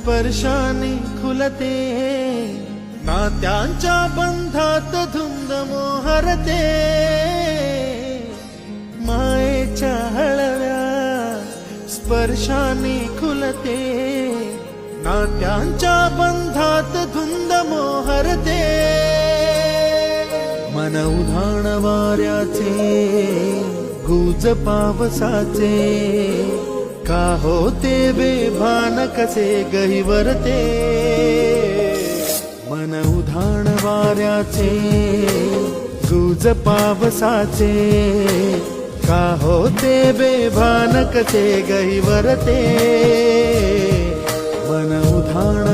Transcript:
स्पर्शाने खुलते, नात्यांच्या बंधात धुंद मोहरते, मायेच्या हळव्या स्पर्शाने खुलते, नात्यांच्या बंधात धुंद मोहरते, मन उधाण वाऱ्याचे गुज पावसाचे, का होते बेभान कसे गहिवरते, मन उधाण वाऱ्याचे गुज पावसाचे, का होते बेभान कसे गहिवरते, मन उधाण